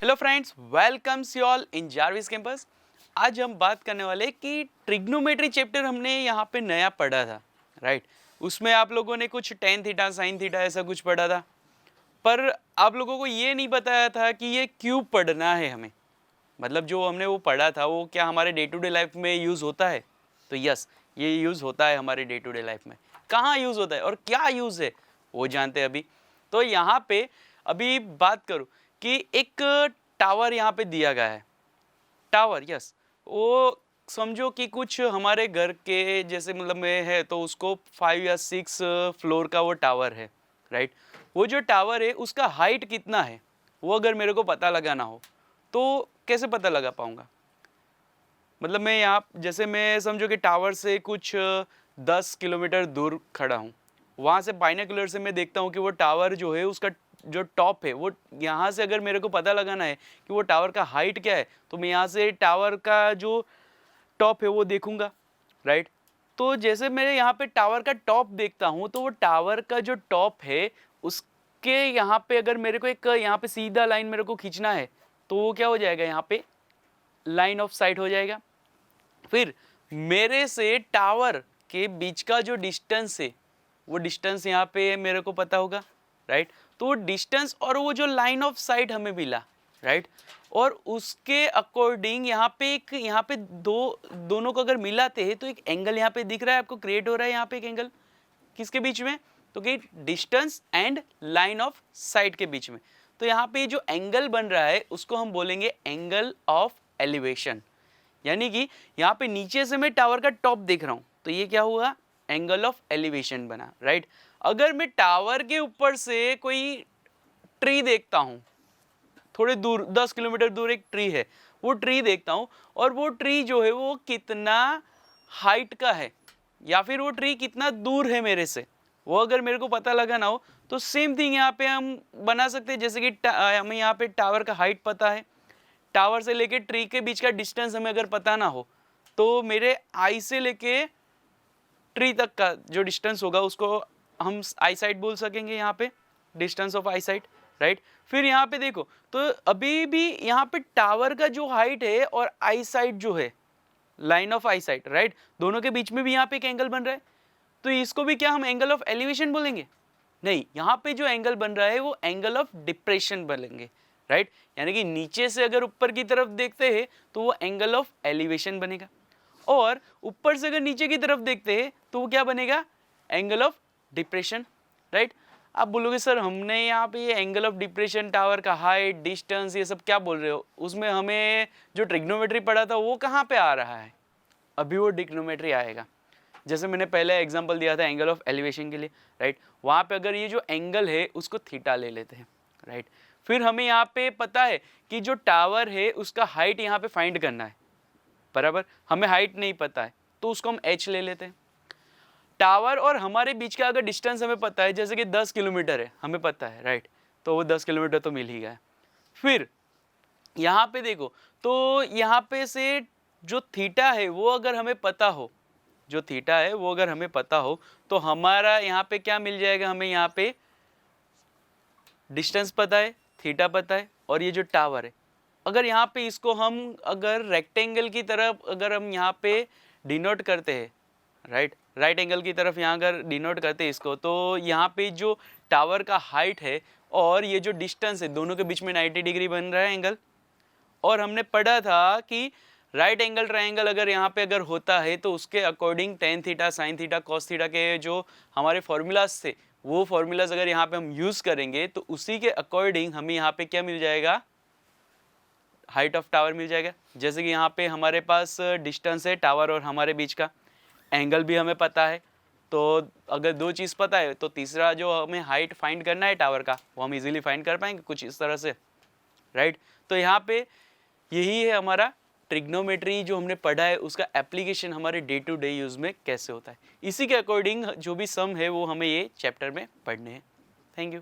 Hello friends, welcomes you all in Jarvis campus. आज हम बात करने वाले कि ट्रिग्नोमेट्री चैप्टर हमने यहाँ पे नया पढ़ा था, राइट। उसमें आप लोगों ने कुछ टेन थीटा साइन थीटा ऐसा कुछ पढ़ा था, पर आप लोगों को ये नहीं बताया था कि ये क्यों पढ़ना है हमें। मतलब जो हमने वो पढ़ा था वो क्या हमारे डे टू डे लाइफ में यूज़ होता है। तो यस, ये यूज़ होता है हमारे डे टू डे लाइफ में। कहाँ यूज़ होता है और क्या यूज़ है वो जानते हैं अभी। तो यहाँ पे अभी बात करूँ कि एक टावर यहाँ पे दिया गया है। टावर, यस, वो समझो कि कुछ हमारे घर के जैसे मतलब में है, तो उसको 5 या 6 फ्लोर का वो टावर है, राइट। वो जो टावर है उसका हाइट कितना है वो अगर मेरे को पता लगाना हो तो कैसे पता लगा पाऊंगा। मतलब मैं यहाँ जैसे मैं समझो कि टावर से कुछ 10 किलोमीटर दूर खड़ा हूँ, वहाँ से बाइनोकुलर से मैं देखता हूँ कि वो टावर जो है उसका जो टॉप है वो, यहाँ से अगर मेरे को पता लगाना है कि वो टावर का हाइट क्या है, तो मैं यहाँ से टावर का जो टॉप है वो देखूंगा, राइट। तो जैसे मैं यहाँ पे टावर का टॉप देखता हूँ तो वो टावर का जो टॉप है उसके यहाँ पे अगर मेरे को एक यहाँ पे सीधा लाइन मेरे को खींचना है तो वो क्या हो जाएगा, यहाँ पे लाइन ऑफ साइट हो जाएगा। फिर मेरे से टावर के बीच का जो डिस्टेंस है वो डिस्टेंस यहाँ पे मेरे को पता होगा, राइट। तो वो डिस्टेंस और वो जो लाइन ऑफ साइट हमें मिला, राइट, और उसके अकॉर्डिंग यहाँ पे दोनों को अगर मिलाते हैं तो एक एंगल यहाँ पे दिख रहा है आपको, क्रिएट हो रहा है यहाँ पे एक एंगल किसके बीच में, तो कि distance and line of site के बीच में। तो यहाँ पे जो एंगल बन रहा है उसको हम बोलेंगे एंगल ऑफ एलिवेशन। यानी कि यहाँ पे नीचे से मैं टावर का टॉप देख रहा हूँ तो ये क्या हुआ, एंगल ऑफ एलिवेशन बना, राइट। अगर मैं टावर के ऊपर से कोई ट्री देखता हूँ, थोड़े दूर 10 किलोमीटर दूर एक ट्री है, वो ट्री देखता हूँ और वो ट्री जो है वो कितना हाइट का है या फिर वो ट्री कितना दूर है मेरे से, वो अगर मेरे को पता लगाना हो तो सेम थिंग यहाँ पे हम बना सकते हैं। जैसे कि हमें यहाँ पे टावर का हाइट पता है, टावर से लेके ट्री के बीच का डिस्टेंस हमें अगर पता ना हो तो मेरे आई से लेके ट्री तक का जो डिस्टेंस होगा उसको हम आई साइट बोल सकेंगे, यहाँ पे distance of I site, right. फिर यहाँ पे देखो तो अभी भी यहाँ पे टावर का जो हाइट है और आई साइट जो है, line of I site, right, दोनों के बीच में भी यहाँ पे एक एंगल बन रहा है। तो इसको भी क्या हम एंगल ऑफ एलिवेशन बोलेंगे? नहीं, यहाँ पे जो एंगल बन रहा है वो एंगल ऑफ डिप्रेशन बोलेंगे, राइट। यानी कि नीचे से अगर ऊपर की तरफ देखते हैं तो वो एंगल ऑफ एलिवेशन बनेगा, और ऊपर से अगर नीचे की तरफ देखते हैं तो वो क्या बनेगा, एंगल ऑफ डिप्रेशन, राइट। आप बोलोगे सर हमने यहाँ पे ये एंगल ऑफ डिप्रेशन, टावर का हाइट, डिस्टेंस, ये सब क्या बोल रहे हो, उसमें हमें जो ट्रिग्नोमेट्री पढ़ा था वो कहाँ पे आ रहा है? अभी वो ट्रिग्नोमेट्री आएगा। जैसे मैंने पहले एग्जांपल दिया था एंगल ऑफ एलिवेशन के लिए, राइट। वहाँ पे अगर ये जो एंगल है उसको थीटा ले लेते हैं, राइट। फिर हमें यहाँ पे पता है कि जो टावर है उसका हाइट यहाँ पे फाइंड करना है, बराबर। हमें हाइट नहीं पता है तो उसको हम h ले लेते हैं। टावर और हमारे बीच का अगर डिस्टेंस हमें पता है, जैसे कि 10 किलोमीटर है हमें पता है, राइट, तो वो 10 किलोमीटर तो मिल ही गया। फिर यहाँ पे देखो तो यहाँ पे से जो थीटा है वो अगर हमें पता हो, जो थीटा है वो अगर हमें पता हो तो हमारा यहाँ पे क्या मिल जाएगा, हमें यहाँ पे डिस्टेंस पता है, थीटा पता है, और ये जो टावर है अगर यहाँ पे इसको हम अगर रेक्टेंगल की तरफ अगर हम यहाँ पे डिनोट करते हैं, राइट, राइट एंगल की तरफ यहाँ अगर डिनोट करते हैं इसको, तो यहाँ पे जो टावर का हाइट है और ये जो डिस्टेंस है दोनों के बीच में 90 डिग्री बन रहा है एंगल। और हमने पढ़ा था कि राइट एंगल ट्रायंगल अगर यहाँ पे अगर होता है तो उसके according tan theta sine theta cos theta के जो हमारे फॉर्मूलाज थे वो फॉर्मूलाज अगर यहाँ पे हम यूज़ करेंगे तो उसी के अकॉर्डिंग हमें यहाँ पे क्या मिल जाएगा, हाइट ऑफ टावर मिल जाएगा। जैसे कि यहाँ पे हमारे पास डिस्टेंस है टावर और हमारे बीच का, एंगल भी हमें पता है, तो अगर दो चीज़ पता है तो तीसरा जो हमें हाइट फाइंड करना है टावर का वो हम इजीली फाइंड कर पाएंगे कुछ इस तरह से, राइट। तो यहाँ पे यही है हमारा ट्रिग्नोमेट्री जो हमने पढ़ा है उसका एप्लीकेशन हमारे डे टू डे यूज़ में कैसे होता है। इसी के अकॉर्डिंग जो भी सम है वो हमें ये चैप्टर में पढ़ने हैं। Thank you.